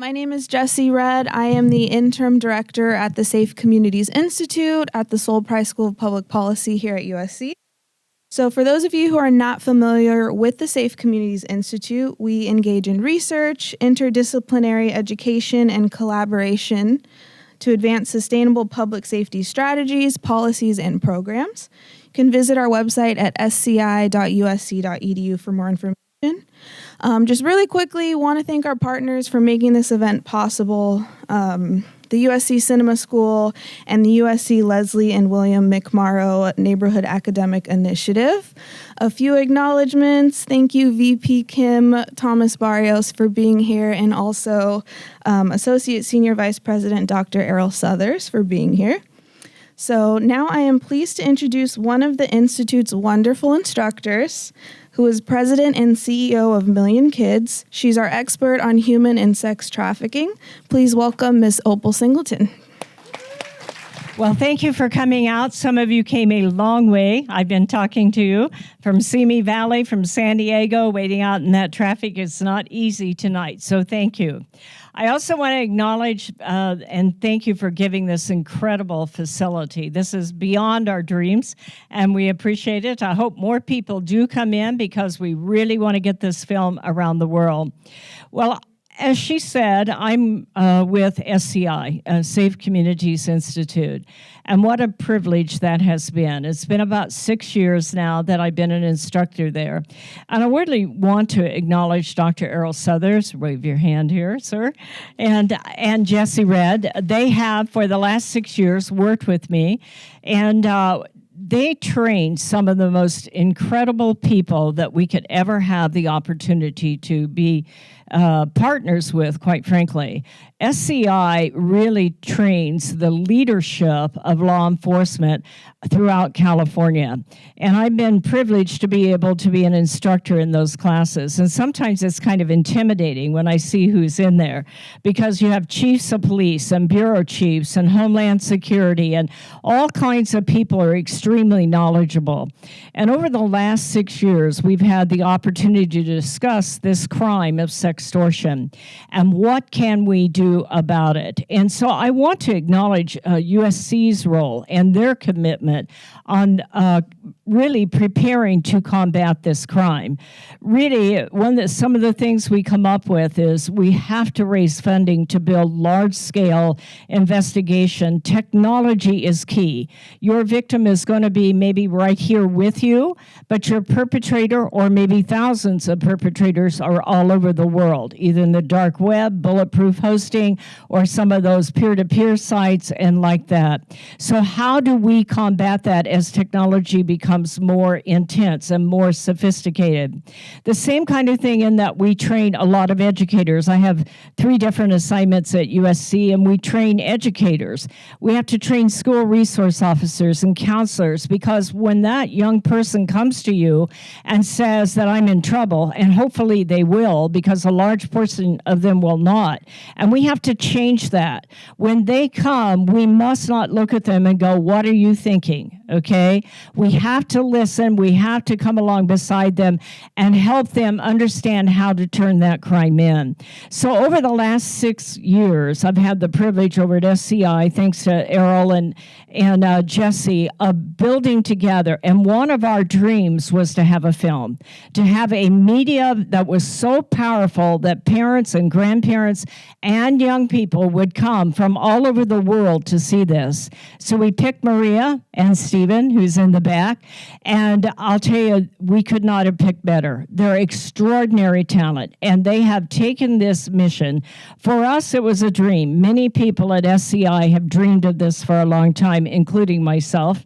My name is Jessie Redd. I am the interim director at the Safe Communities Institute at the Sol Price School of Public Policy here at USC. So for those of you who are not familiar with the Safe Communities Institute, we engage in research, interdisciplinary education, and collaboration to advance sustainable public safety strategies, policies, and programs. You can visit our website at sci.usc.edu for more information. Just really quickly, want to thank our partners for making this event possible, the USC Cinema School and the USC Leslie and William McMorrow Neighborhood Academic Initiative. A few acknowledgments. Thank you, VP Kim Thomas Barrios, for being here, and also Associate Senior Vice President Dr. Errol Southers for being here. So now I am pleased to introduce one of the Institute's wonderful instructors, who is president and CEO of Million Kids. She's our expert on human and sex trafficking. Please welcome Ms. Opal Singleton. Well, thank you for coming out. Some of you came a long way. I've been talking to you from Simi Valley, from San Diego, waiting out in that traffic. It's not easy tonight, so thank you. I also want to acknowledge and thank you for giving this incredible facility. This is beyond our dreams, and we appreciate it. I hope more people do come in because we really want to get this film around the world. Well, as she said, I'm with SCI, Safe Communities Institute, and what a privilege that has been. It's been about 6 years now that I've been an instructor there. And I really want to acknowledge Dr. Errol Southers, wave your hand here, sir, and Jessie Redd. They have, for the last 6 years, worked with me, and they trained some of the most incredible people that we could ever have the opportunity to be partners with, quite frankly. SCI really trains the leadership of law enforcement throughout California. And I've been privileged to be able to be an instructor in those classes. And sometimes it's kind of intimidating when I see who's in there, because you have chiefs of police and bureau chiefs and Homeland Security, and all kinds of people are extremely knowledgeable. And over the last 6 years, we've had the opportunity to discuss this crime of sextortion and what can we do about it. And so I want to acknowledge USC's role and their commitment on really preparing to combat this crime. Really, some of the things we come up with is we have to raise funding to build large-scale investigation. Technology is key. Your victim is going to be maybe right here with you, but your perpetrator, or maybe thousands of perpetrators, are all over the world, either in the dark web, bulletproof hosting, or some of those peer-to-peer sites and like that. So how do we combat that as technology becomes more intense and more sophisticated? The same kind of thing in that we train a lot of educators. I have 3 different assignments at USC, and we train educators. We have to train school resource officers and counselors, because when that young person comes to you and says that I'm in trouble, and hopefully they will, because a large portion of them will not, and we have to change that. When they come, we must not look at them and go, what are you thinking? Okay? We have to listen. We have to come along beside them and help them understand how to turn that crime in. So over the last 6 years, I've had the privilege over at SCI, thanks to Errol and Jessie, of building together. And one of our dreams was to have a film, to have a media that was so powerful that parents and grandparents and young people would come from all over the world to see this. So we picked Maria and Stephen, who's in the back, and I'll tell you, we could not have picked better. They're extraordinary talent, and they have taken this mission. For us, it was a dream. Many people at SCI have dreamed of this for a long time, including myself.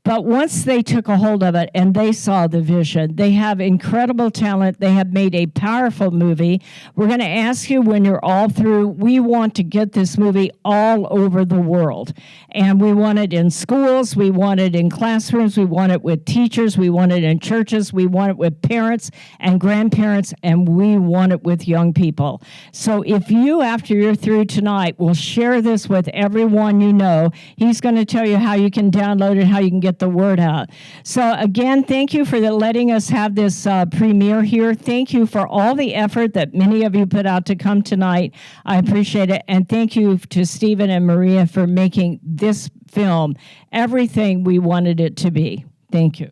But once they took a hold of it and they saw the vision, they have incredible talent. They have made a powerful movie. We're going to ask you when you're all through, we want to get this movie all over the world. And we want it in schools. We want it it in classrooms, we want it with teachers, we want it in churches, we want it with parents and grandparents, and we want it with young people. So if you, after you're through tonight, will share this with everyone you know, he's going to tell you how you can download it, how you can get the word out. So again, thank you for letting us have this premiere here. Thank you for all the effort that many of you put out to come tonight. I appreciate it. And thank you to Stephen and Maria for making this film everything we wanted it to be. Thank you.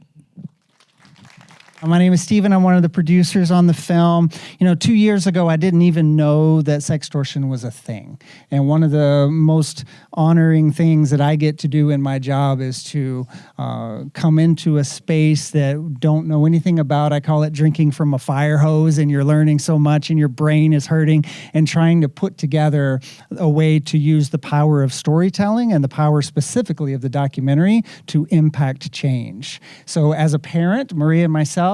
My name is Stephen. I'm one of the producers on the film. 2 years ago, I didn't even know that sextortion was a thing. And one of the most honoring things that I get to do in my job is to come into a space that don't know anything about. I call it drinking from a fire hose, and you're learning so much and your brain is hurting, and trying to put together a way to use the power of storytelling and the power specifically of the documentary to impact change. So as a parent, Maria and myself,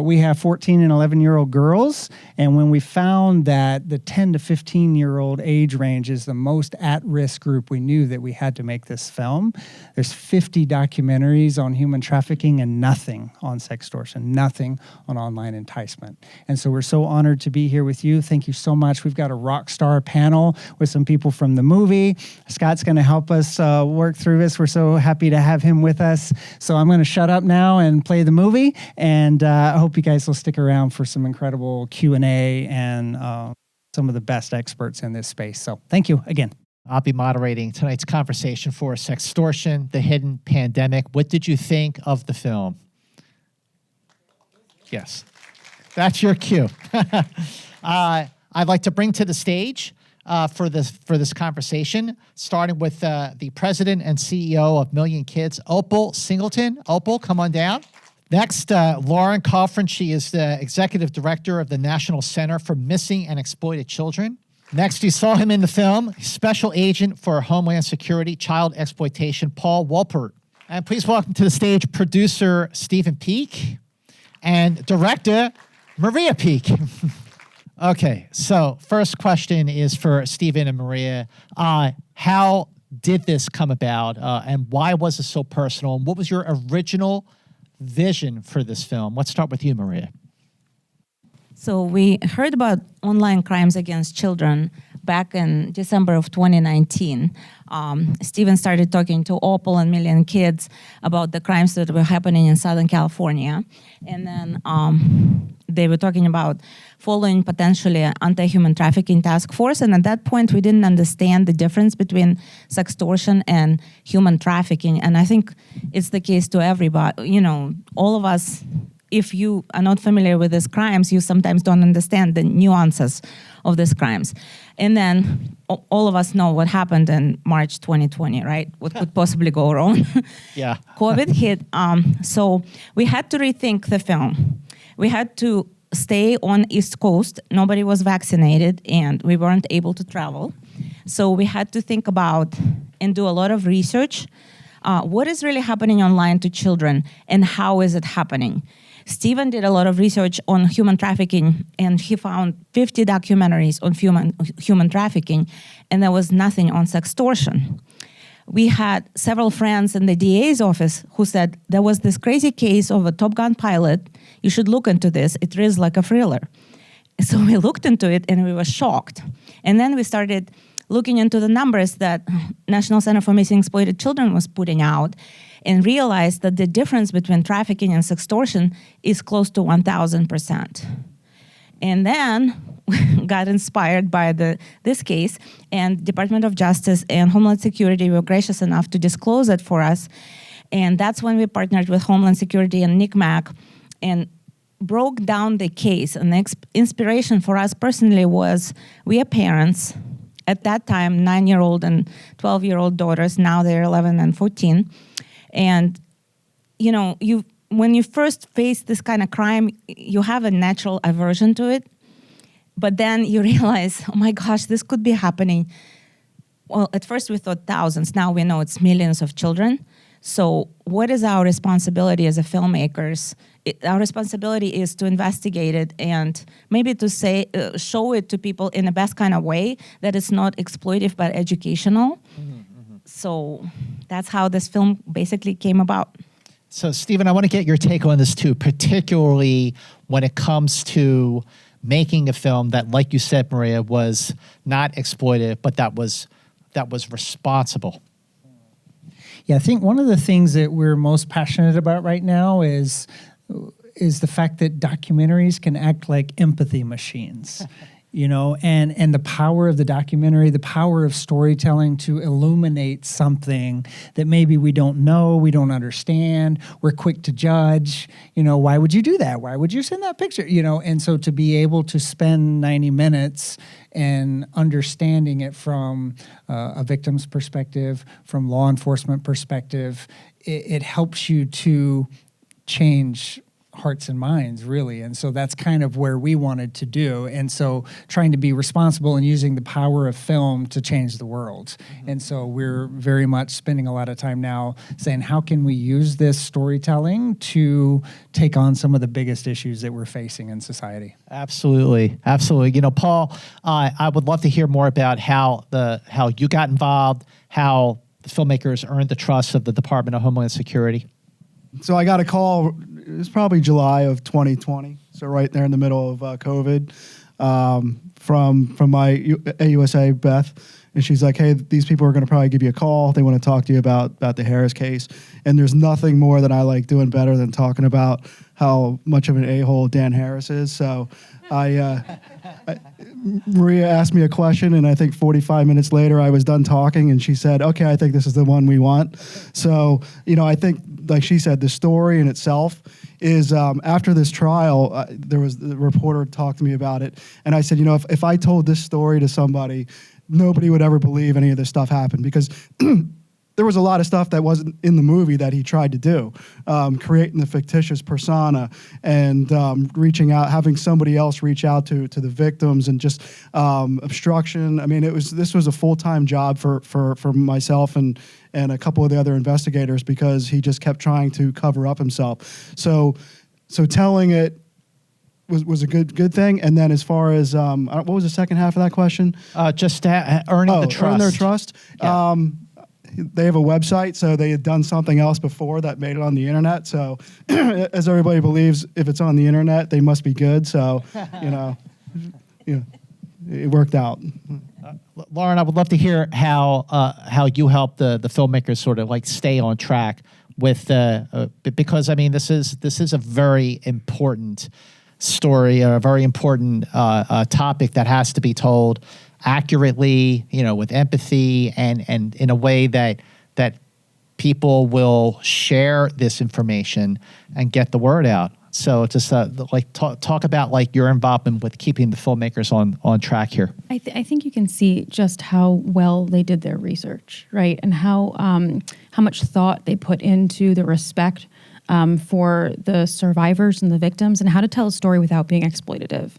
we have 14 and 11-year-old girls, and when we found that the 10 to 15-year-old age range is the most at-risk group, we knew that we had to make this film. There's 50 documentaries on human trafficking and nothing on sextortion, nothing on online enticement. And so we're so honored to be here with you. Thank you so much. We've got a rock star panel with some people from the movie. Scott's going to help us work through this. We're so happy to have him with us. So I'm going to shut up now and play the movie. And I hope you guys will stick around for some incredible Q&A and some of the best experts in this space. So thank you again. I'll be moderating tonight's conversation for Sextortion, the Hidden Pandemic. What did you think of the film? Yes, that's your cue. I'd like to bring to the stage for this conversation, starting with the president and CEO of Million Kids, Opal Singleton. Opal, come on down. Next, Lauren Coffrin. She is the executive director of the National Center for Missing and Exploited Children. Next, you saw him in the film, Special Agent for Homeland Security, Child Exploitation, Paul Wolpert. And please welcome to the stage producer Stephen Peak and director Maria Peak. Okay, so first question is for Stephen and Maria. How did this come about, and why was it so personal? And what was your original vision for this film? Let's start with you, Maria. So we heard about online crimes against children back in December of 2019. Stephen started talking to Opal and Million Kids about the crimes that were happening in Southern California. And then they were talking about following potentially an anti-human trafficking task force. And at that point, we didn't understand the difference between sextortion and human trafficking. And I think it's the case to everybody. All of us, if you are not familiar with these crimes, you sometimes don't understand the nuances of these crimes. And then all of us know what happened in March 2020, right? What could possibly go wrong? Yeah. COVID hit. So we had to rethink the film. We had to stay on East Coast. Nobody was vaccinated, and we weren't able to travel. So we had to think about and do a lot of research. What is really happening online to children, and how is it happening? Stephen did a lot of research on human trafficking, and he found 50 documentaries on human trafficking, and there was nothing on sextortion. We had several friends in the DA's office who said, there was this crazy case of a Top Gun pilot. You should look into this. It reads like a thriller. So we looked into it, and we were shocked. And then we started looking into the numbers that National Center for Missing and Exploited Children was putting out, and realized that the difference between trafficking and sextortion is close to 1,000%. And then got inspired by this case, and Department of Justice and Homeland Security were gracious enough to disclose it for us. And that's when we partnered with Homeland Security and NCMEC and broke down the case. And the inspiration for us personally was, we are parents. At that time, 9-year-old and 12-year-old daughters. Now they're 11 and 14. And, when you first face this kind of crime, you have a natural aversion to it. But then you realize, oh my gosh, this could be happening. Well, at first we thought thousands. Now we know it's millions of children. So what is our responsibility as a filmmakers? Our responsibility is to investigate it and maybe to show it to people in the best kind of way, that it's not exploitive but educational. Mm-hmm. So that's how this film basically came about. So, Stephen, I want to get your take on this too, particularly when it comes to making a film that, like you said, Maria, was not exploitive, but that was responsible. Yeah, I think one of the things that we're most passionate about right now is the fact that documentaries can act like empathy machines. And the power of the documentary, the power of storytelling to illuminate something that maybe we don't know, we don't understand, we're quick to judge. Why would you do that? Why would you send that picture? And so to be able to spend 90 minutes and understanding it from a victim's perspective, from law enforcement perspective, it helps you to change hearts and minds, really. And so that's kind of where we wanted to do. And so trying to be responsible and using the power of film to change the world. Mm-hmm. And so we're very much spending a lot of time now saying, how can we use this storytelling to take on some of the biggest issues that we're facing in society? Absolutely. Absolutely. Paul, I would love to hear more about how you got involved, how the filmmakers earned the trust of the Department of Homeland Security. So I got a call, it was probably July of 2020, so right there in the middle of COVID, from my AUSA, Beth, and she's like, hey, these people are going to probably give you a call. They want to talk to you about the Harris case. And there's nothing more that I like doing better than talking about how much of an a-hole Dan Harris is. So Maria asked me a question, and I think 45 minutes later I was done talking, and she said, okay, I think this is the one we want. So, I think, like she said, the story in itself is, after this trial, the reporter talked to me about it, and I said, if I told this story to somebody, nobody would ever believe any of this stuff happened, because there was a lot of stuff that wasn't in the movie that he tried to do, creating the fictitious persona and reaching out, having somebody else reach out to the victims, and just obstruction. I mean, this was a full-time job for myself and a couple of the other investigators, because he just kept trying to cover up himself. So telling it was a good thing. And then as far as what was the second half of that question? Just earning the trust. Earn their trust. Yeah. They have a website, so they had done something else before that made it on the internet. So as everybody believes, if it's on the internet, they must be good. So, it worked out. Lauren, I would love to hear how you help the filmmakers sort of like stay on track with because I mean this is a very important story, a very important topic that has to be told accurately, with empathy and in a way that people will share this information and get the word out. So just talk about your involvement with keeping the filmmakers on track here. I think you can see just how well they did their research, right? And how much thought they put into the respect for the survivors and the victims, and how to tell a story without being exploitative.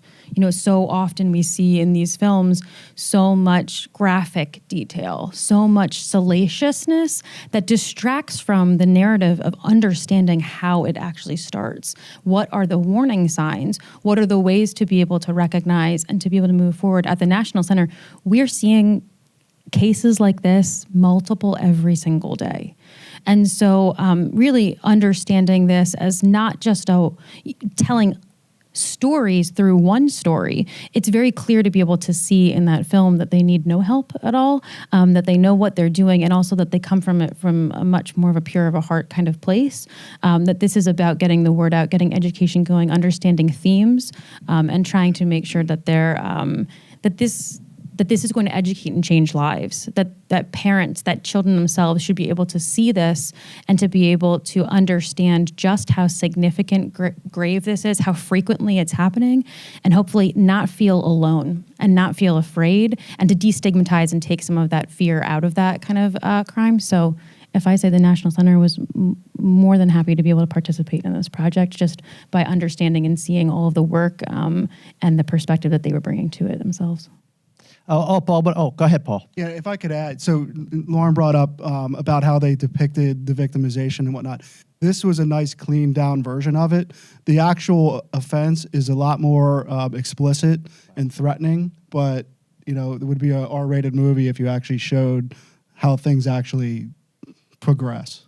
So often we see in these films so much graphic detail, so much salaciousness that distracts from the narrative of understanding how it actually starts. What are the warning signs? What are the ways to be able to recognize and to be able to move forward? At the National Center, we're seeing cases like this multiple every single day. And so really understanding this as not just telling stories through one story, it's very clear to be able to see in that film that they need no help at all, that they know what they're doing, and also that they come from it from a much more of a pure of a heart kind of place, that this is about getting the word out, getting education going, understanding themes, and trying to make sure that they're that this is going to educate and change lives, that parents, that children themselves should be able to see this and to be able to understand just how significant grave this is, how frequently it's happening, and hopefully not feel alone and not feel afraid, and to destigmatize and take some of that fear out of that kind of crime. So if I say the National Center was more than happy to be able to participate in this project just by understanding and seeing all of the work and the perspective that they were bringing to it themselves. Paul, go ahead, Paul. Yeah, if I could add. So Lauren brought up about how they depicted the victimization and whatnot. This was a nice, clean down version of it. The actual offense is a lot more explicit and threatening, but it would be a R-rated movie if you actually showed how things actually progress.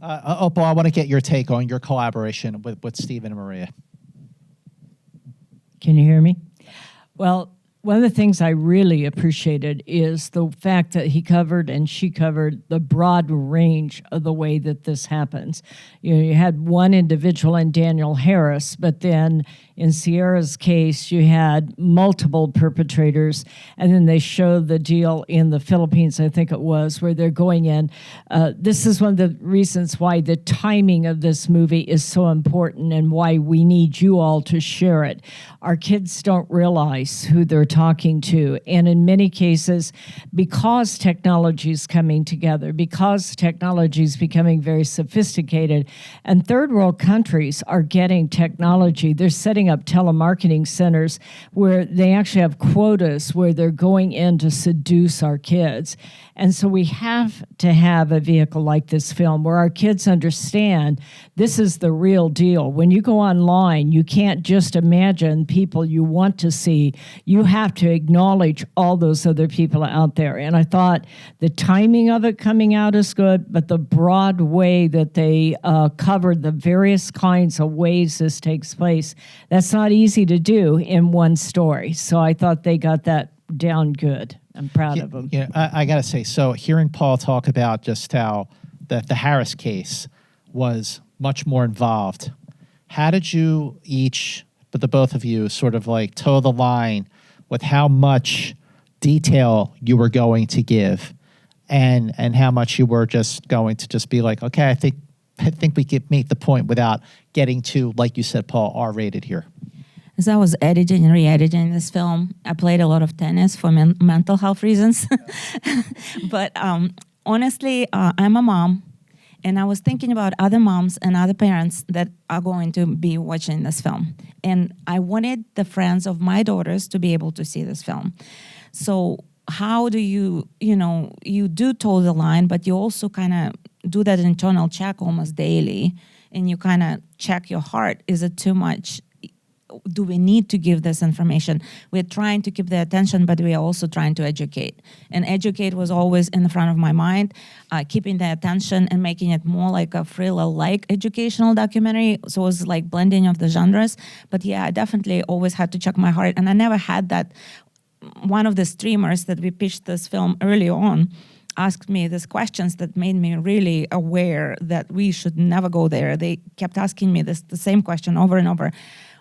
Opal, I want to get your take on your collaboration with Stephen and Maria. Can you hear me? Well, one of the things I really appreciated is the fact that he covered and she covered the broad range of the way that this happens. You know, you had one individual in Daniel Harris, but then in Sierra's case, you had multiple perpetrators, and then they showed the deal in the Philippines, I think it was, where they're going in. This is one of the reasons why the timing of this movie is so important and why we need you all to share it. Our kids don't realize who they're talking to, and in many cases, because technology is coming together, because technology is becoming very sophisticated, and third world countries are getting technology, they're setting up telemarketing centers where they actually have quotas where they're going in to seduce our kids. And so we have to have a vehicle like this film where our kids understand this is the real deal. When you go online, you can't just imagine people you want to see. You have to acknowledge all those other people out there. And I thought the timing of it coming out is good, but the broad way that they covered the various kinds of ways this takes place, that's not easy to do in one story. So I thought they got that down good. I'm proud of them. Yeah, I got to say, so hearing Paul talk about just how the Harris case was much more involved, how did you each, but the both of you, sort of like toe the line with how much detail you were going to give and how much you were just going to just be like, okay, I think we could make the point without getting to, like you said, Paul, R-rated here? As I was editing and re-editing this film, I played a lot of tennis for mental health reasons. But honestly, I'm a mom, and I was thinking about other moms and other parents that are going to be watching this film. And I wanted the friends of my daughters to be able to see this film. So how do you do toe the line, but you also kind of do that internal check almost daily, and you kind of check your heart. Is it too much? Do we need to give this information? We're trying to keep the attention, but we are also trying to educate. And educate was always in the front of my mind, keeping the attention and making it more like a thriller-like educational documentary. So it was like blending of the genres. But yeah, I definitely always had to check my heart. And I never had that. One of the streamers that we pitched this film early on asked me these questions that made me really aware that we should never go there. They kept asking me the same question over and over.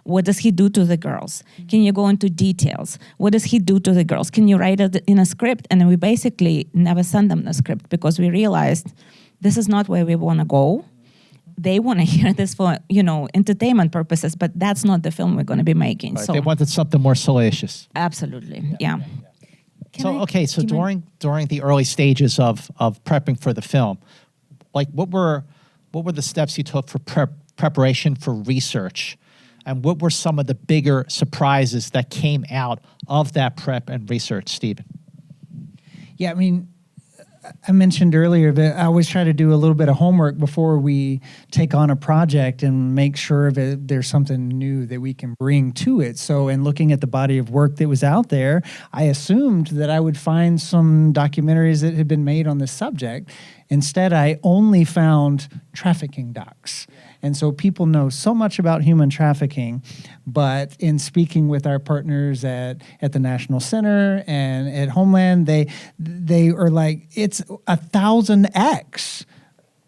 What does he do to the girls? Can you go into details? What does he do to the girls? Can you write it in a script? And then we basically never send them the script because we realized this is not where we want to go. They want to hear this for, entertainment purposes, but that's not the film we're going to be making. Right, so they wanted something more salacious. Absolutely, yeah. So during the early stages of prepping for the film, like what were the steps you took for preparation for research? And what were some of the bigger surprises that came out of that prep and research, Stephen? Yeah, I mean, I mentioned earlier that I always try to do a little bit of homework before we take on a project and make sure that there's something new that we can bring to it. So in looking at the body of work that was out there, I assumed that I would find some documentaries that had been made on this subject. Instead, I only found trafficking docs. And so people know so much about human trafficking, but in speaking with our partners at the National Center and at Homeland, they are like, it's 1,000x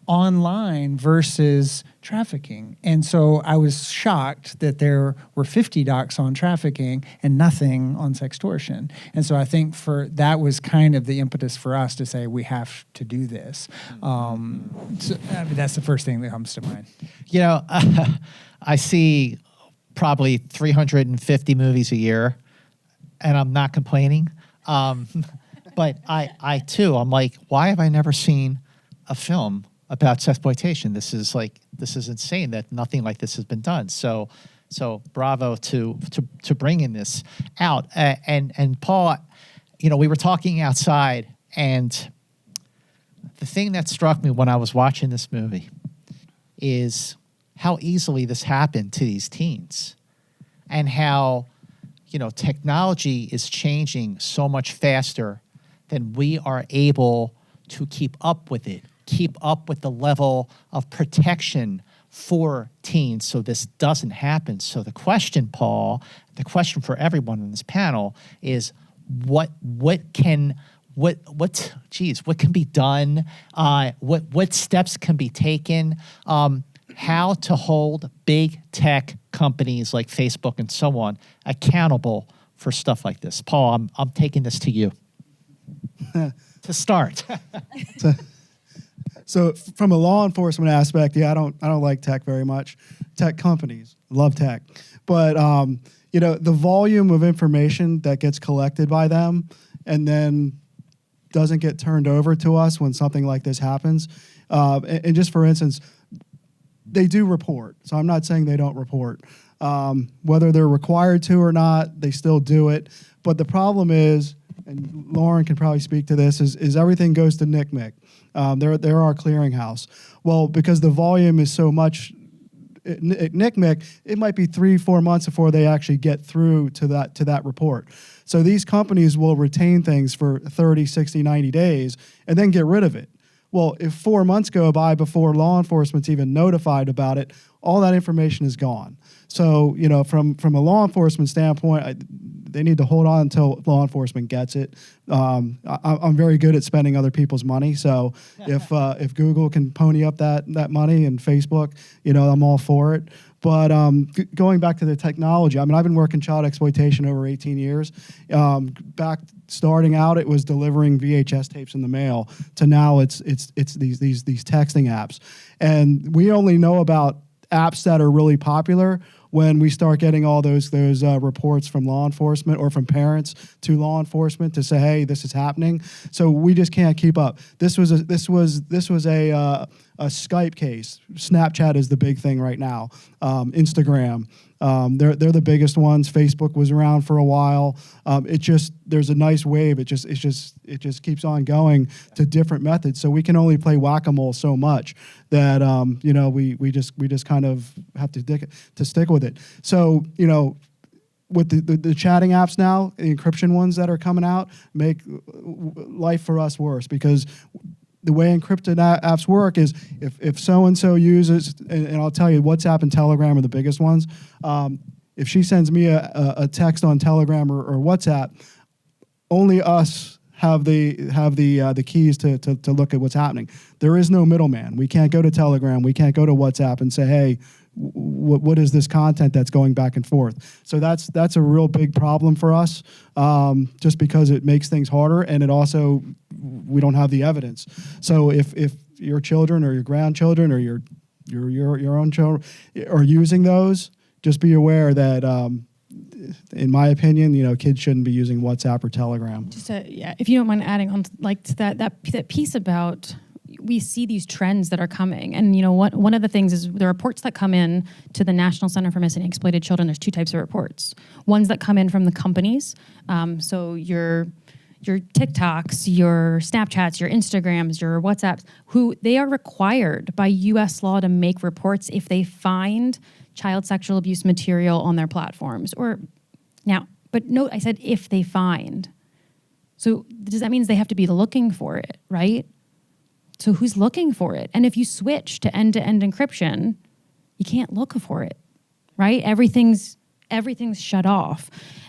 online versus trafficking. And so I was shocked that there were 50 docs on trafficking and nothing on sextortion. And so I think that was kind of the impetus for us to say we have to do this. That's the first thing that comes to mind. I see probably 350 movies a year, and I'm not complaining. But I too, I'm like, why have I never seen a film about sexploitation? This is insane that nothing like this has been done. So bravo to bringing this out. And Paul, we were talking outside, and the thing that struck me when I was watching this movie is how easily this happened to these teens, and how technology is changing so much faster than we are able to keep up with it, keep up with the level of protection for teens so this doesn't happen. So the question, Paul, the question for everyone on this panel is what can be done? What steps can be taken? How to hold big tech companies like Facebook and so on accountable for stuff like this. Paul, I'm taking this to you to start. So from a law enforcement aspect, I don't like tech very much. Tech companies, love tech, but the volume of information that gets collected by them and then doesn't get turned over to us when something like this happens. And just for instance, they do report. So I'm not saying they don't report. Whether they're required to or not, they still do it. But the problem is, and Lauren can probably speak to this, is everything goes to NCMEC. They're our clearinghouse. Well, because the volume is so much at NCMEC, it might be 3-4 months before they actually get through to that report. So these companies will retain things for 30, 60, 90 days and then get rid of it. Well, if 4 months go by before law enforcement's even notified about it, all that information is gone. So, from a law enforcement standpoint, they need to hold on until law enforcement gets it. I'm very good at spending other people's money. So if Google can pony up that money and Facebook, I'm all for it. But going back to the technology, I've been working child exploitation over 18 years. Back starting out, it was delivering VHS tapes in the mail. To now, it's these texting apps, and we only know about apps that are really popular when we start getting all those reports from law enforcement or from parents to law enforcement to say, hey, this is happening. So we just can't keep up. This was a Skype case. Snapchat is the big thing right now. Instagram. They're the biggest ones. Facebook was around for a while. There's a nice wave. It just keeps on going to different methods. So we can only play whack-a-mole so much that we just kind of have to stick with it. So with the chatting apps now, the encryption ones that are coming out make life for us worse, because the way encrypted apps work is if so-and-so uses, and I'll tell you, WhatsApp and Telegram are the biggest ones. If she sends me a text on Telegram or WhatsApp, only us have the keys to look at what's happening. There is no middleman. We can't go to Telegram. We can't go to WhatsApp and say, hey, what is this content that's going back and forth? So that's a real big problem for us, just because it makes things harder, and it also, we don't have the evidence. So if your children or your grandchildren or your own children are using those, just be aware that, in my opinion, kids shouldn't be using WhatsApp or Telegram. If you don't mind adding on to that piece about, we see these trends that are coming. And one of the things is the reports that come in to the National Center for Missing and Exploited Children. There's two types of reports. Ones that come in from the companies. So your TikToks, your Snapchats, your Instagrams, your WhatsApps, who they are required by U.S. law to make reports if they find child sexual abuse material on their platforms. But note, I said if they find. So does that mean they have to be looking for it, right? So who's looking for it? And if you switch to end-to-end encryption, you can't look for it, right? Everything's shut off.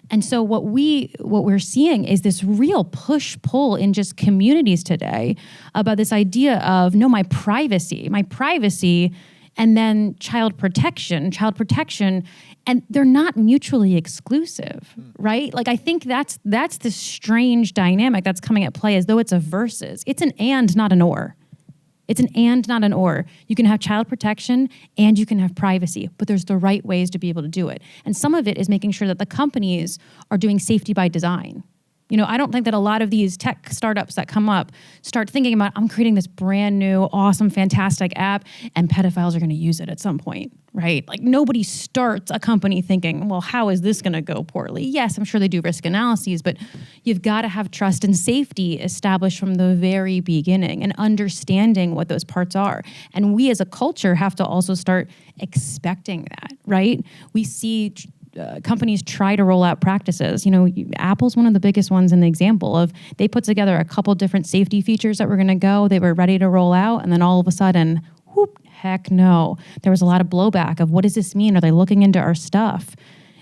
And so what we're seeing is this real push-pull in just communities today about this idea of, no, my privacy, and then child protection, and they're not mutually exclusive, right? Like, I think that's the strange dynamic that's coming at play, as though it's a versus. It's an and, not an or. It's an and, not an or. You can have child protection and you can have privacy, but there's the right ways to be able to do it. And some of it is making sure that the companies are doing safety by design. I don't think that a lot of these tech startups that come up start thinking about, I'm creating this brand new, awesome, fantastic app, and pedophiles are going to use it at some point, right? Like, nobody starts a company thinking, well, how is this going to go poorly? Yes, I'm sure they do risk analyses, but you've got to have trust and safety established from the very beginning and understanding what those parts are. And we as a culture have to also start expecting that, right? We see companies try to roll out practices. Apple's one of the biggest ones in the example of they put together a couple different safety features that were going to go. They were ready to roll out, and then all of a sudden, whoop, heck no. There was a lot of blowback of what does this mean? Are they looking into our stuff?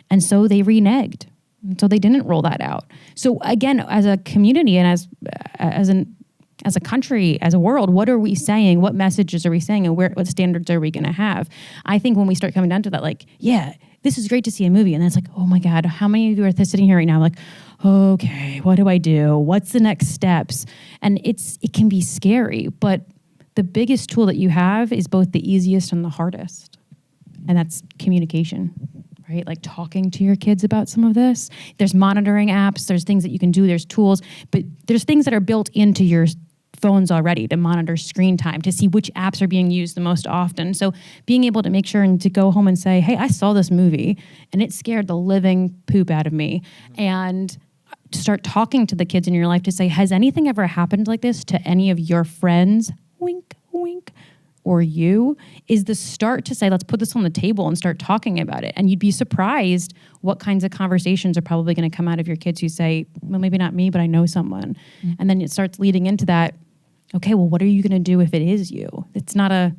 And so they reneged. And so they didn't roll that out. So again, as a community and as a country, as a world, what are we saying? What messages are we saying? And what standards are we going to have? I think when we start coming down to that, like, yeah, this is great to see a movie. And then it's like, oh my God, how many of you are sitting here right now like, okay, what do I do? What's the next steps? And it can be scary, but the biggest tool that you have is both the easiest and the hardest. And that's communication, right? Like talking to your kids about some of this. There's monitoring apps, there's things that you can do, there's tools, but there's things that are built into your phones already to monitor screen time, to see which apps are being used the most often. So being able to make sure and to go home and say, hey, I saw this movie and it scared the living poop out of me. And to start talking to the kids in your life to say, has anything ever happened like this to any of your friends? Wink, wink. Or you, is the start to say, let's put this on the table and start talking about it. And you'd be surprised what kinds of conversations are probably going to come out of your kids who say, well, maybe not me, but I know someone. Mm-hmm. And then it starts leading into that, okay, well, what are you going to do if it is you? It's not an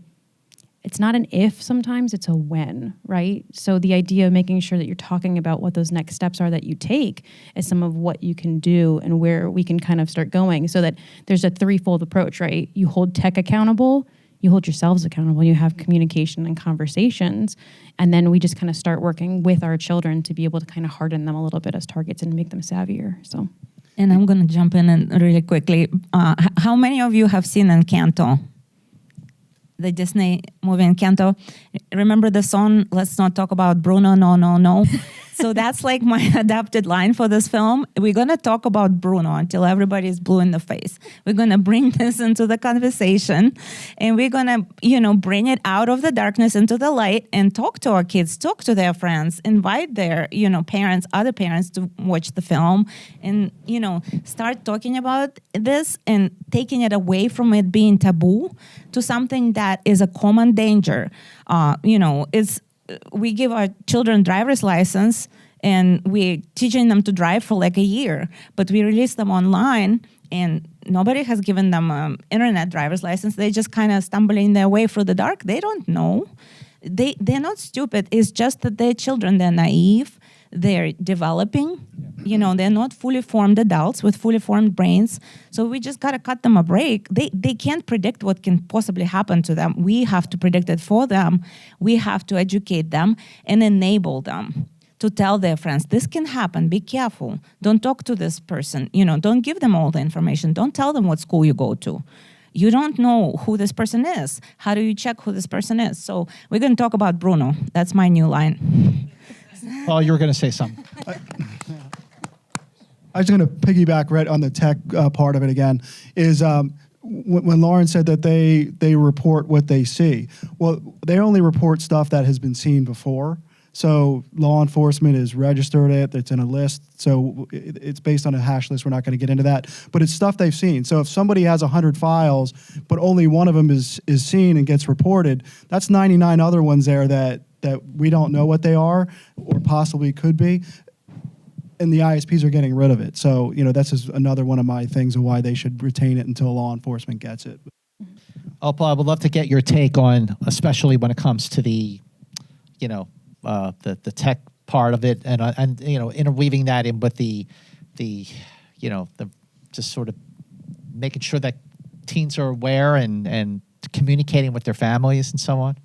if sometimes, it's a when, right? So the idea of making sure that you're talking about what those next steps are that you take is some of what you can do and where we can kind of start going so that there's a threefold approach, right? You hold tech accountable, you hold yourselves accountable, you have communication and conversations, and then we just kind of start working with our children to be able to kind of harden them a little bit as targets and make them savvier, so. And I'm going to jump in and really quickly. How many of you have seen Encanto? The Disney movie Encanto. Remember the song, let's not talk about Bruno, no, no, no. So that's like my adapted line for this film. We're going to talk about Bruno until everybody's blue in the face. We're going to bring this into the conversation, and we're going to, bring it out of the darkness into the light and talk to our kids, talk to their friends, invite their, parents, other parents to watch the film and, start talking about this and taking it away from it being taboo to something that is a common danger. We give our children driver's license and we're teaching them to drive for like a year, but we release them online and nobody has given them internet driver's license. They just kind of stumbling their way through the dark. They don't know. They're not stupid. It's just that they're children. They're naive. They're developing. They're not fully formed adults with fully formed brains. So we just got to cut them a break. They can't predict what can possibly happen to them. We have to predict it for them. We have to educate them and enable them to tell their friends, this can happen. Be careful. Don't talk to this person. Don't give them all the information. Don't tell them what school you go to. You don't know who this person is. How do you check who this person is? So we're going to talk about Bruno. That's my new line. Paul, you were going to say something. I was going to piggyback right on the tech part of it again, is when Lauren said that they report what they see. Well, they only report stuff that has been seen before. So law enforcement has registered it. It's in a list. So it's based on a hash list. We're not going to get into that. But it's stuff they've seen. So if somebody has 100 files, but only one of them is seen and gets reported, that's 99 other ones there that we don't know what they are or possibly could be. And the ISPs are getting rid of it. So, that's just another one of my things of why they should retain it until law enforcement gets it. Oh, Paul, I would love to get your take on, especially when it comes to the, the tech part of it, and interweaving that in with the just sort of making sure that teens are aware and communicating with their families and so on.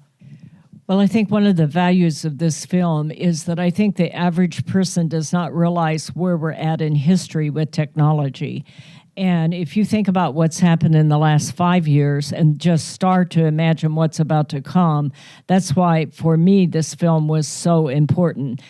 Well, I think one of the values of this film is that I think the average person does not realize where we're at in history with technology. And if you think about what's happened in the last 5 years and just start to imagine what's about to come, that's why, for me, this film was so important.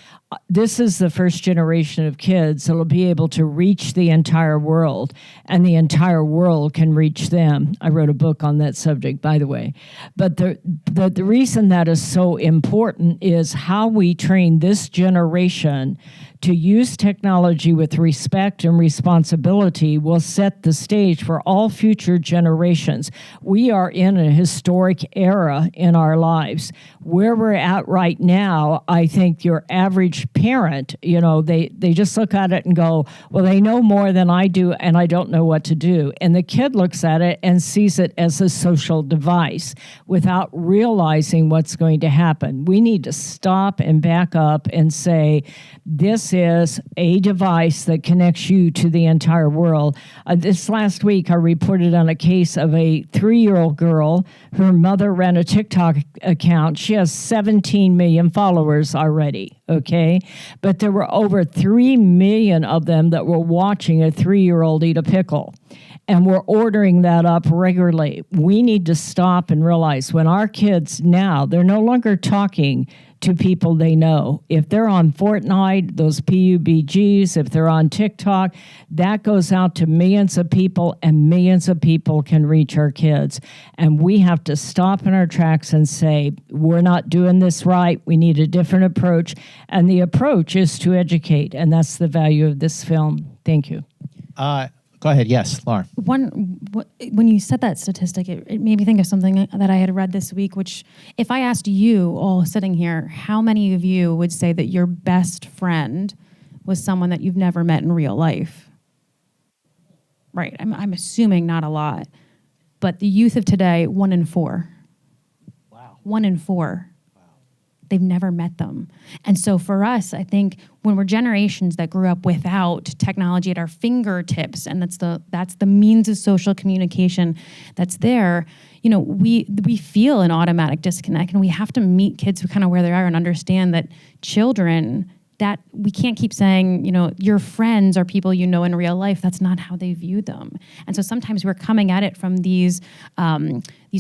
This is the first generation of kids that will be able to reach the entire world, and the entire world can reach them. I wrote a book on that subject, by the way. But the reason that is so important is how we train this generation to use technology with respect and responsibility will set the stage for all future generations. We are in a historic era in our lives. Where we're at right now, I think your average average parent, they just look at it and go, well, they know more than I do, and I don't know what to do. And the kid looks at it and sees it as a social device without realizing what's going to happen. We need to stop and back up and say, this is a device that connects you to the entire world. This last week, I reported on a case of a 3-year-old girl. Her mother ran a TikTok account. She has 17 million followers already, okay? But there were over 3 million of them that were watching a 3-year-old eat a pickle. And we're ordering that up regularly. We need to stop and realize when our kids now, they're no longer talking to people they know. If they're on Fortnite, those PUBGs, if they're on TikTok, that goes out to millions of people, and millions of people can reach our kids. And we have to stop in our tracks and say, we're not doing this right. We need a different approach. And the approach is to educate. And that's the value of this film. Thank you. Go ahead. Yes, Lauren. When you said that statistic, it made me think of something that I had read this week, which if I asked you all sitting here, how many of you would say that your best friend was someone that you've never met in real life? Right. I'm assuming not a lot. But the youth of today, 1 in 4. Wow. 1 in 4. They've never met them. And so for us, I think when we're generations that grew up without technology at our fingertips, and that's the means of social communication that's there, we feel an automatic disconnect, and we have to meet kids kind of where they are and understand that children, that we can't keep saying, your friends are people you know in real life. That's not how they view them. And so sometimes we're coming at it from these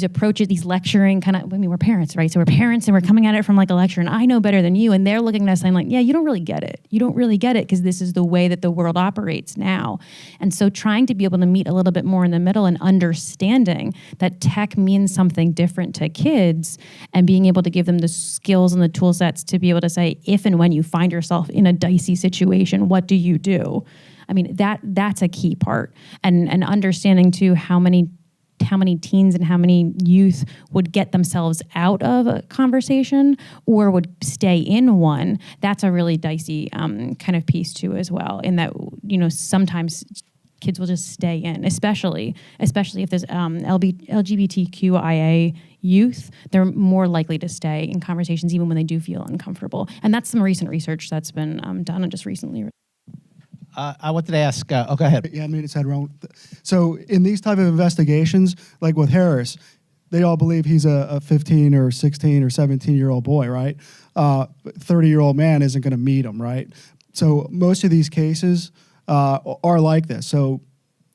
approaches, these lecturing kind of, we're parents, right? So we're parents and we're coming at it from like a lecture, and I know better than you. And they're looking at us saying like, yeah, you don't really get it. You don't really get it because this is the way that the world operates now. And so trying to be able to meet a little bit more in the middle and understanding that tech means something different to kids, and being able to give them the skills and the tool sets to be able to say, if and when you find yourself in a dicey situation, what do you do? I mean, that's a key part. And understanding too how many teens and how many youth would get themselves out of a conversation or would stay in one. That's a really dicey kind of piece too as well, in that, sometimes kids will just stay in, especially if there's LGBTQIA youth, they're more likely to stay in conversations even when they do feel uncomfortable. And that's some recent research that's been done just recently. I wanted to ask, go ahead. Yeah, I mean, it's had wrong. So in these type of investigations, like with Harris, they all believe he's a 15 or 16 or 17-year-old boy, right? 30-year-old man isn't going to meet him, right? So most of these cases are like this. So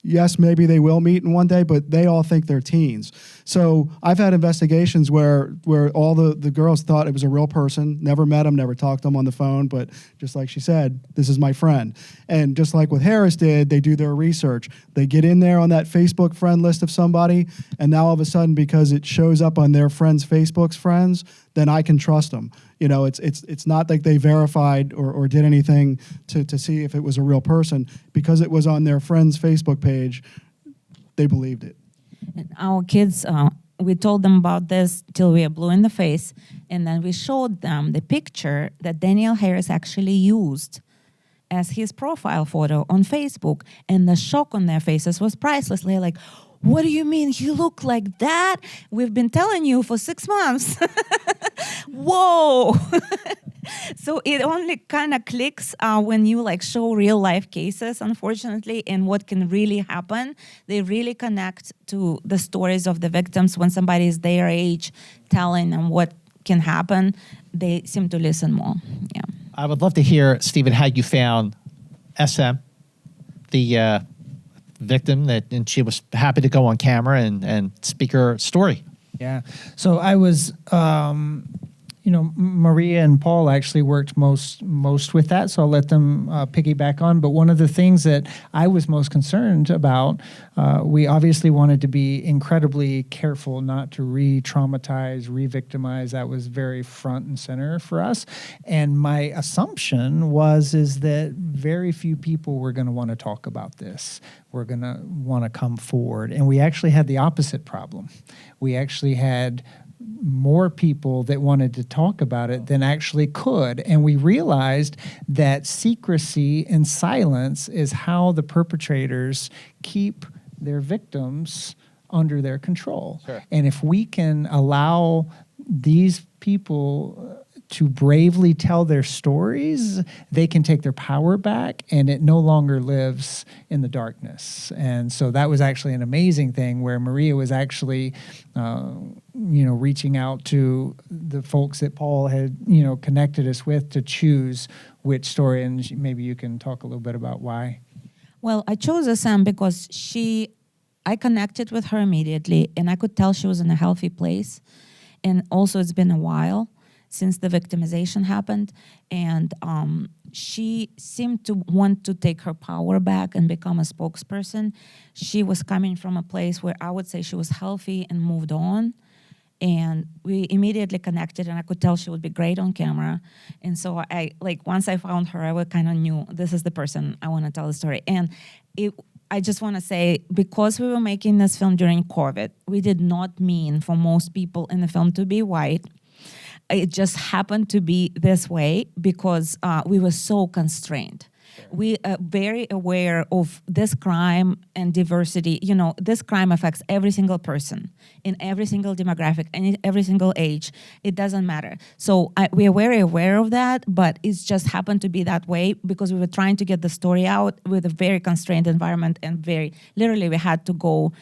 yes, maybe they will meet in one day, but they all think they're teens. So I've had investigations where all the girls thought it was a real person, never met him, never talked to him on the phone, but just like she said, this is my friend. And just like what Harris did, they do their research. They get in there on that Facebook friend list of somebody, and now all of a sudden, because it shows up on their friends' Facebook's friends, then I can trust them. It's not like they verified or did anything to see if it was a real person. Because it was on their friend's Facebook page, they believed it. And our kids, we told them about this till we are blue in the face, and then we showed them the picture that Daniel Harris actually used as his profile photo on Facebook, and the shock on their faces was priceless. They're like, what do you mean he looked like that? We've been telling you for 6 months. Whoa. So it only kind of clicks when you show real life cases, unfortunately, and what can really happen. They really connect to the stories of the victims when somebody is their age telling them what can happen. They seem to listen more. Yeah. I would love to hear, Stephen, how you found SM, the victim, and she was happy to go on camera and speak her story. Yeah. So I was, Maria and Paul actually worked most with that, so I'll let them piggyback on. But one of the things that I was most concerned about, we obviously wanted to be incredibly careful not to re-traumatize, re-victimize. That was very front and center for us. And my assumption is that very few people were going to want to talk about this. We're going to want to come forward. And we actually had the opposite problem. We actually had more people that wanted to talk about it than actually could. And we realized that secrecy and silence is how the perpetrators keep their victims under their control. Sure. And if we can allow these people to bravely tell their stories, they can take their power back, and it no longer lives in the darkness. And so that was actually an amazing thing, where Maria was actually, reaching out to the folks that Paul had, connected us with to choose which story. And maybe you can talk a little bit about why. Well, I chose Sam because I connected with her immediately, and I could tell she was in a healthy place. And also, it's been a while since the victimization happened, and she seemed to want to take her power back and become a spokesperson. She was coming from a place where I would say she was healthy and moved on, and we immediately connected, and I could tell she would be great on camera. And so once I found her, I kind of knew this is the person I want to tell the story. And I just want to say, because we were making this film during COVID, we did not mean for most people in the film to be white. It just happened to be this way because we were so constrained. Sure. We are very aware of this crime and diversity. This crime affects every single person in every single demographic and in every single age. It doesn't matter. So we are very aware of that, but it's just happened to be that way because we were trying to get the story out with a very constrained environment, and literally we had to go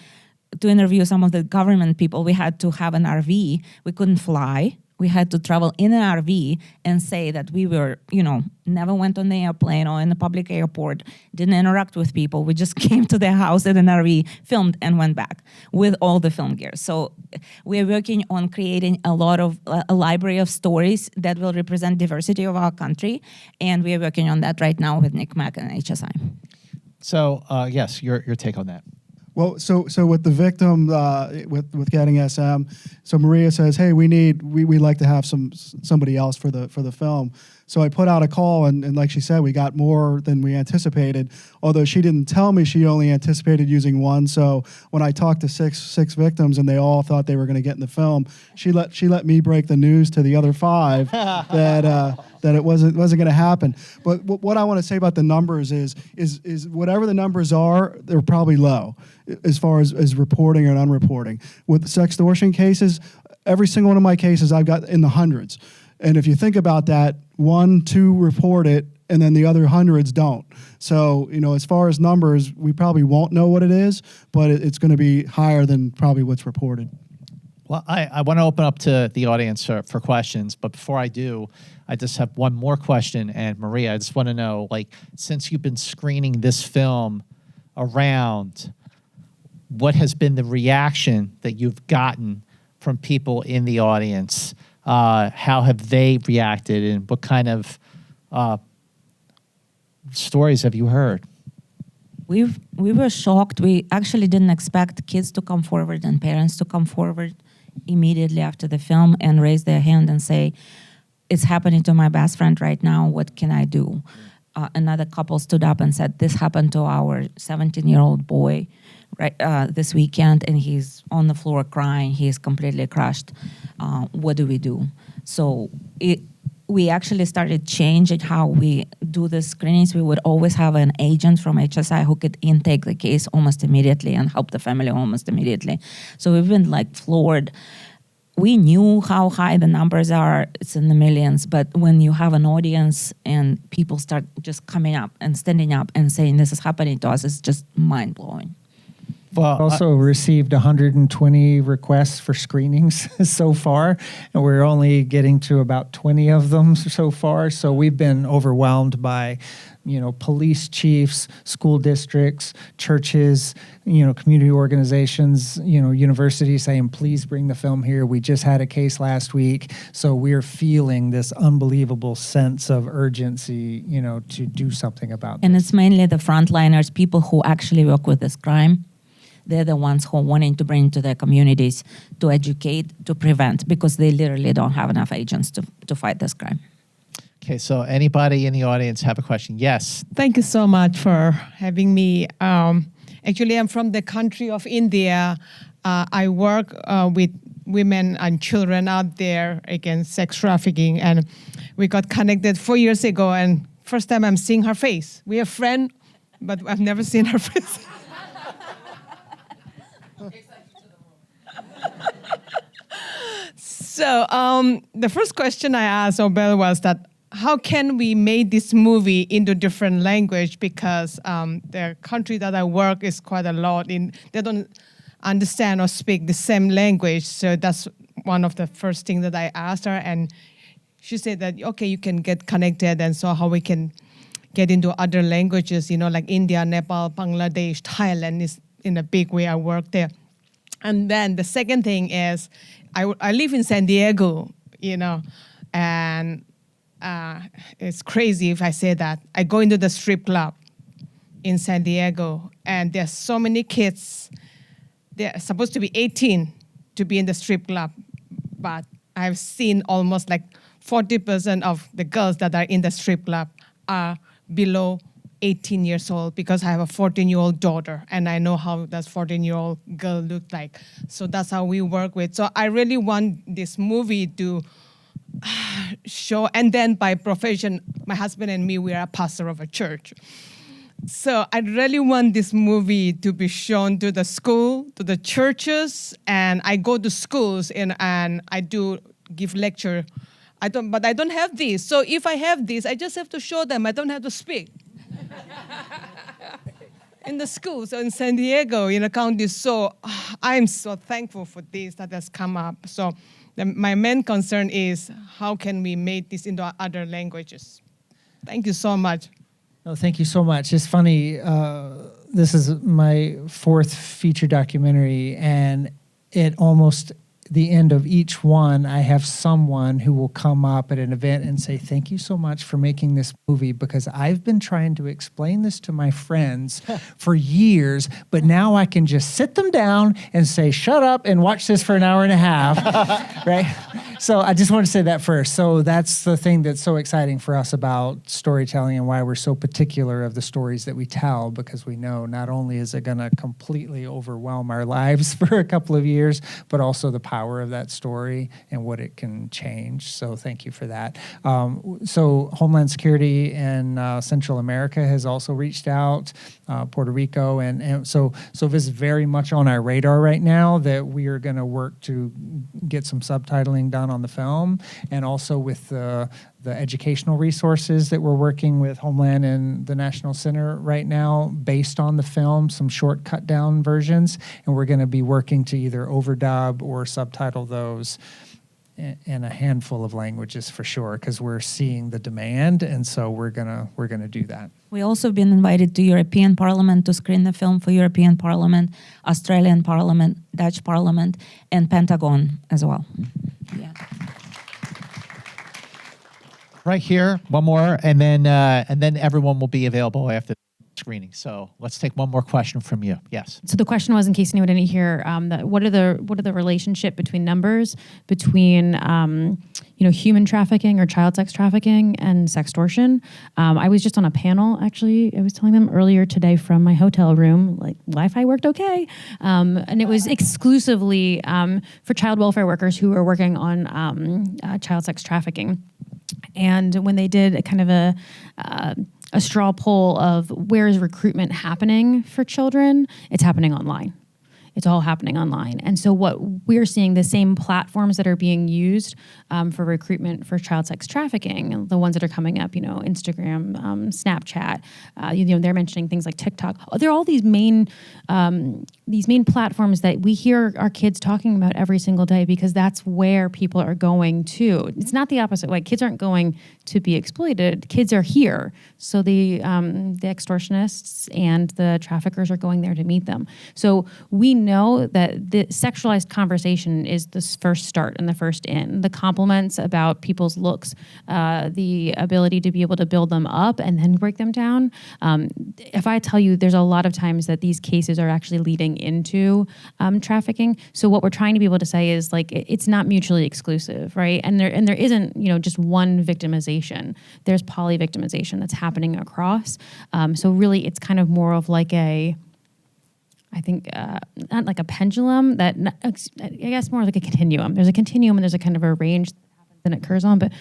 to interview some of the government people. We had to have an RV. We couldn't fly. We had to travel in an RV and say that we were, never went on the airplane or in the public airport, didn't interact with people. We just came to their house in an RV, filmed, and went back with all the film gear. So we're working on creating a library of stories that will represent diversity of our country. And we are working on that right now with Nick Mack and HSI. So, yes, your take on that. Well, so with the victim, with getting SM, so Maria says, "Hey, we'd like to have somebody else for the film." So I put out a call, and like she said, we got more than we anticipated. Although she didn't tell me she only anticipated using one. So when I talked to six victims, and they all thought they were going to get in the film, she let me break the news to the other 5 that it wasn't going to happen. But what I want to say about the numbers is whatever the numbers are, they're probably low as far as reporting and unreporting. With sextortion cases, every single one of my cases I've got in the hundreds. And if you think about that, 1, 2 report it, and then the other hundreds don't. So, as far as numbers, we probably won't know what it is, but it's going to be higher than probably what's reported. Well, I want to open up to the audience for questions, but before I do, I just have one more question. And Maria, I just want to know, since you've been screening this film around, what has been the reaction that you've gotten from people in the audience? How have they reacted, and what kind of stories have you heard? We were shocked. We actually didn't expect kids to come forward and parents to come forward immediately after the film and raise their hand and say, "It's happening to my best friend right now. What can I do?" Another couple stood up and said, "This happened to our 17-year-old boy this weekend, and he's on the floor crying. He's completely crushed. What do we do?" So we actually started changing how we do the screenings. We would always have an agent from HSI who could intake the case almost immediately and help the family almost immediately. So we've been floored. We knew how high the numbers are. It's in the millions. But when you have an audience and people start just coming up and standing up and saying this is happening to us, it's just mind-blowing. Well, also received 120 requests for screenings so far, and we're only getting to about 20 of them so far. So we've been overwhelmed by, police chiefs, school districts, churches, community organizations, universities saying, "Please bring the film here. We just had a case last week." So we're feeling this unbelievable sense of urgency, to do something about And this. it's mainly the frontliners, people who actually work with this crime. They're the ones who are wanting to bring to their communities to educate, to prevent, because they literally don't have enough agents to fight this crime. Okay, so anybody in the audience have a question? Yes. Thank you so much for having me. Actually, I'm from the country of India. I work with women and children out there against sex trafficking. And we got connected 4 years ago, and first time I'm seeing her face. We are friends, but I've never seen her face. So the first question I asked Obel was that, how can we make this movie into different language? Because the country that I work is quite a lot. They don't understand or speak the same language. So that's one of the first things that I asked her. And she said that, okay, you can get connected. And so how we can get into other languages, like India, Nepal, Bangladesh, Thailand is in a big way I work there. And then the second thing is, I live in San Diego, and it's crazy if I say that. I go into the strip club in San Diego, and there's so many kids. They're supposed to be 18 to be in the strip club, but I've seen almost like 40% of the girls that are in the strip club are below 18 years old, because I have a 14-year-old daughter, and I know how that 14-year-old girl looked like. So that's how we work with. So I really want this movie to show, and then by profession, my husband and me, we are a pastor of a church. So I really want this movie to be shown to the school, to the churches, and I go to schools and I do give lecture. But I don't have this. So if I have this, I just have to show them. I don't have to speak. In the schools in San Diego, in the county. So I'm so thankful for this that has come up. So my main concern is, how can we make this into other languages? Thank you so much. No, thank you so much. It's funny, this is my 4th feature documentary, and it almost the end of each one, I have someone who will come up at an event and say, thank you so much for making this movie, because I've been trying to explain this to my friends for years, but now I can just sit them down and say, shut up and watch this for an hour and a half, right? So I just want to say that first. So that's the thing that's so exciting for us about storytelling, and why we're so particular of the stories that we tell, because we know not only is it going to completely overwhelm our lives for a couple of years, but also the power of that story and what it can change. So thank you for that. So Homeland Security in Central America has also reached out, Puerto Rico, and so this is very much on our radar right now, that we are going to work to get some subtitling done on the film, and also with the educational resources that we're working with Homeland and the National Center right now, based on the film, some short cut down versions, and we're going to be working to either overdub or subtitle those in a handful of languages for sure, because we're seeing the demand, and so we're gonna do that. We also been invited to European Parliament to screen the film for European Parliament, Australian Parliament, Dutch Parliament, and Pentagon as well. Yeah. Right here, one more, and then everyone will be available after the screening. So let's take one more question from you. Yes. So the question was, in case anyone didn't hear, what are the relationship between numbers between human trafficking or child sex trafficking and sextortion? I was just on a panel, actually. I was telling them earlier today from my hotel room, like Wi-Fi worked okay, and it was exclusively for child welfare workers who are working on child sex trafficking. And when they did a kind of a straw poll of where is recruitment happening for children, it's happening online. It's all happening online. And so what we're seeing, the same platforms that are being used for recruitment for child sex trafficking, the ones that are coming up, Instagram, Snapchat, they're mentioning things like TikTok. There are all these main platforms that we hear our kids talking about every single day, because that's where people are going to. It's not the opposite way. Kids aren't going to be exploited. Kids are here. So the extortionists and the traffickers are going there to meet them. So we know that the sexualized conversation is the first start and the first in. The compliments about people's looks, the ability to be able to build them up and then break them down. If I tell you, there's a lot of times that these cases are actually leading into trafficking. So what we're trying to be able to say is, like, it's not mutually exclusive, right? And there isn't, just one victimization. There's poly-victimization that's happening across. So really, it's kind of more of like I think not like a pendulum, I guess more like a continuum. There's a continuum and there's a kind of a range that occurs on. But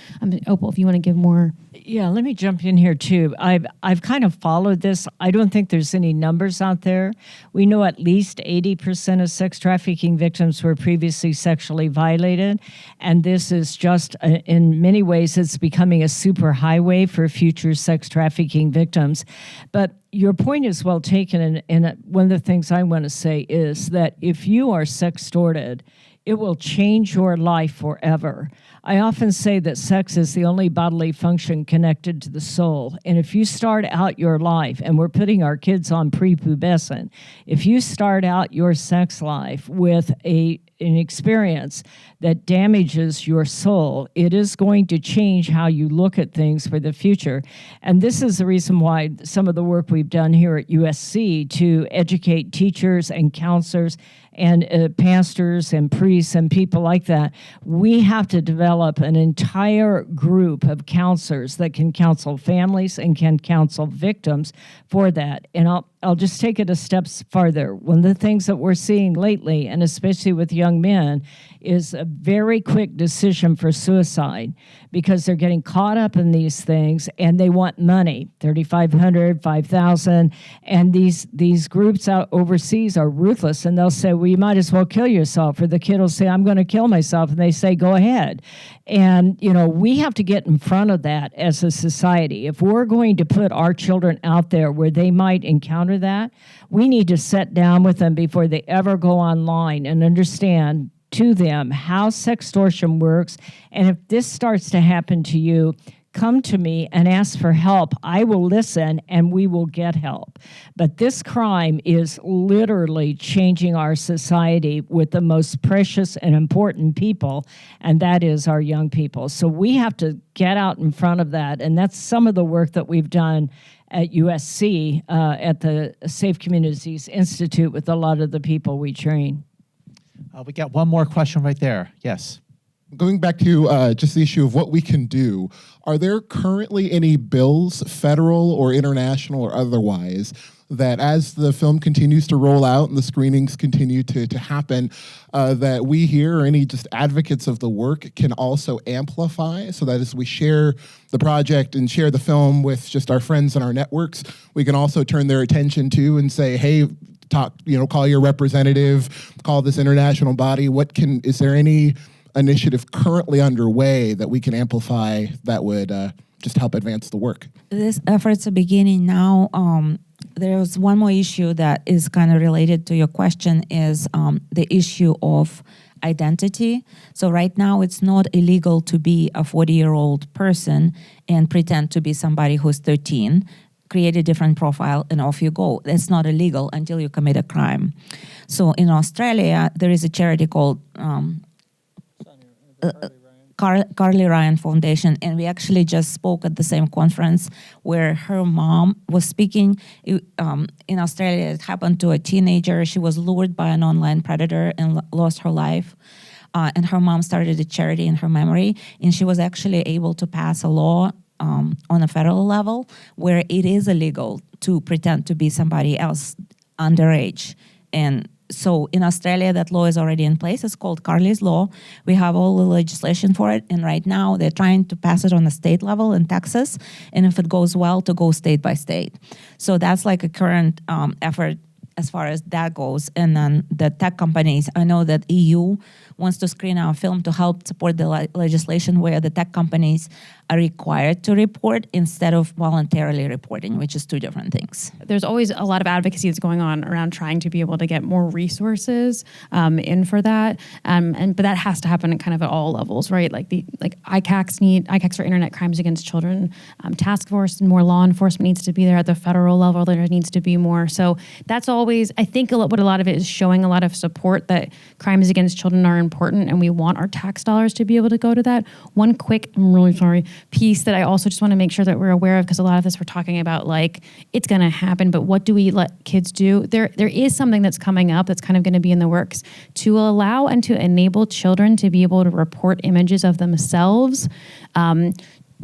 Opal, if you want to give more. Yeah, let me jump in here too. I've kind of followed this. I don't think there's any numbers out there. We know at least 80% of sex trafficking victims were previously sexually violated, and this is just in many ways it's becoming a super highway for future sex trafficking victims. But your point is well taken, and one of the things I want to say is that if you are sextorted, it will change your life forever. I often say that sex is the only bodily function connected to the soul. And if you start out your life, and we're putting our kids on prepubescent, if you start out your sex life with an experience that damages your soul, it is going to change how you look at things for the future. And this is the reason why some of the work we've done here at USC to educate teachers and counselors and pastors and priests and people like that, we have to develop an entire group of counselors that can counsel families and can counsel victims for that. And I'll just take it a step farther. One of the things that we're seeing lately, and especially with young men, is a very quick decision for suicide because they're getting caught up in these things and they want money, $3,500, $5,000, and these groups out overseas are ruthless, and they'll say, well, you might as well kill yourself, or the kid will say, I'm going to kill myself, and they say, go ahead. And, we have to get in front of that as a society. If we're going to put our children out there where they might encounter that, we need to sit down with them before they ever go online and understand to them how sextortion works. And if this starts to happen to you, come to me and ask for help. I will listen and we will get help. But this crime is literally changing our society with the most precious and important people, and that is our young people. So we have to get out in front of that, and that's some of the work that we've done at USC, at the Safe Communities Institute with a lot of the people we train. We got one more question right there. Yes. Going back to just the issue of what we can do, are there currently any bills, federal or international or otherwise, that as the film continues to roll out and the screenings continue to happen, that we here or any just advocates of the work can also amplify, so that as we share the project and share the film with just our friends and our networks, we can also turn their attention to and say, hey, call your representative, call this international body. Is there any initiative currently underway that we can amplify that would just help advance the work? These efforts are beginning now. There's one more issue that is kind of related to your question is the issue of identity. So right now it's not illegal to be a 40-year-old person and pretend to be somebody who's 13. Create a different profile and off you go. That's not illegal until you commit a crime. So in Australia, there is a charity called Carly Ryan Foundation, and we actually just spoke at the same conference where her mom was speaking. In Australia, it happened to a teenager. She was lured by an online predator and lost her life. And her mom started a charity in her memory, and she was actually able to pass a law on a federal level where it is illegal to pretend to be somebody else underage. And so in Australia, that law is already in place. It's called Carly's Law. We have all the legislation for it. And right now, they're trying to pass it on the state level in Texas. And if it goes well, to go state by state. So that's like a current effort as far as that goes. And then the tech companies, I know that EU wants to screen our film to help support the legislation where the tech companies are required to report instead of voluntarily reporting, which is two different things. There's always a lot of advocacy that's going on around trying to be able to get more resources in for that, but that has to happen kind of at all levels, right? Like ICACs for Internet Crimes Against Children task force, and more law enforcement needs to be there at the federal level. There needs to be more. So that's always, I think, what a lot of it is showing a lot of support that crimes against children are important, and we want our tax dollars to be able to go to that. One quick, I'm really sorry, piece that I also just want to make sure that we're aware of, because a lot of this we're talking about like it's going to happen, but what do we let kids do? There is something that's coming up that's kind of going to be in the works to allow and to enable children to be able to report images of themselves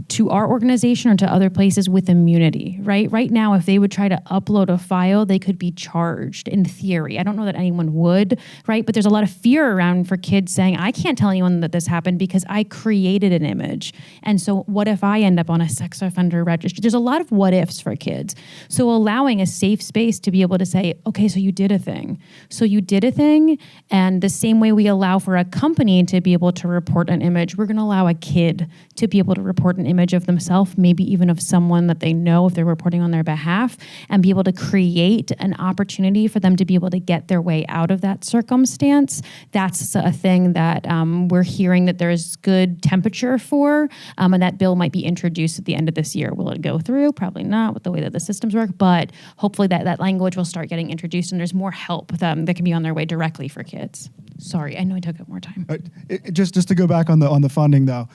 to our organization or to other places with immunity, right? Right now, if they would try to upload a file, they could be charged in theory. I don't know that anyone would, right? But there's a lot of fear around for kids saying, I can't tell anyone that this happened because I created an image. And so what if I end up on a sex offender registry? There's a lot of what ifs for kids. So allowing a safe space to be able to say, okay, so you did a thing. So you did a thing, and the same way we allow for a company to be able to report an image, we're gonna allow a kid to be able to report an image of themselves, maybe even of someone that they know if they're reporting on their behalf, and be able to create an opportunity for them to be able to get their way out of that circumstance. That's a thing that we're hearing that there's good temperature for, and that bill might be introduced at the end of this year. Will it go through? Probably not with the way that the systems work, but hopefully that language will start getting introduced and there's more help that can be on their way directly for kids. Sorry, I know I took up more time. Just to go back on the funding though,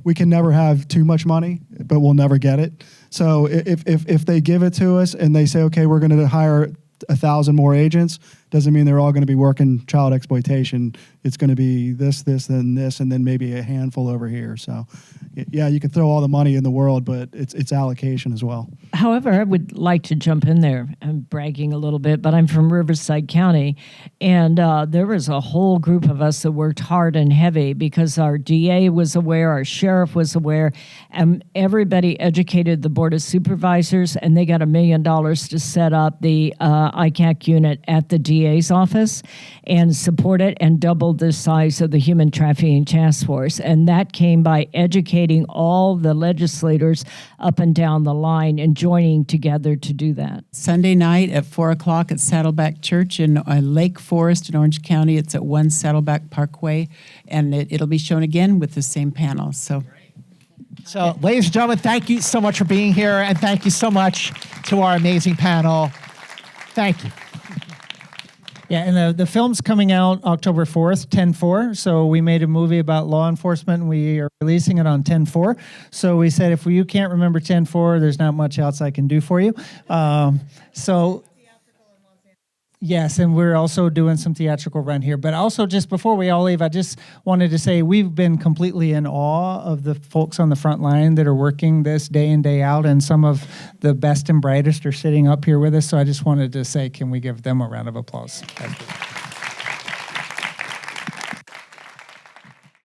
we can never have too much money, but we'll never get it. So if they give it to us and they say, okay, we're going to hire 1,000 more agents, doesn't mean they're all going to be working child exploitation. It's going to be this, and this, and then maybe a handful over here. So, yeah, you can throw all the money in the world, but it's allocation as well. However, I would like to jump in there. I'm bragging a little bit, but I'm from Riverside County, and there was a whole group of us that worked hard and heavy because our DA was aware, our sheriff was aware, and everybody educated the Board of Supervisors, and they got $1 million to set up the ICAC unit at the DA's office and support it and double the size of the Human Trafficking Task Force. And that came by educating all the legislators up and down the line and joining together to do that. Sunday night at 4 o'clock at Saddleback Church in Lake Forest in Orange County. It's at 1 Saddleback Parkway, and it'll be shown again with the same panel. So, ladies and gentlemen, thank you so much for being here, and thank you so much to our amazing panel. Thank you. Yeah, and the film's coming out October 4th, 10/4. So we made a movie about law enforcement, and we are releasing it on 10/4. So we said, if you can't remember 10/4, there's not much else I can do for you. Yes, and we're also doing some theatrical run here. But also, just before we all leave, I just wanted to say we've been completely in awe of the folks on the front line that are working this day in, day out, and some of the best and brightest are sitting up here with us. So I just wanted to say, can we give them a round of applause? Thank you.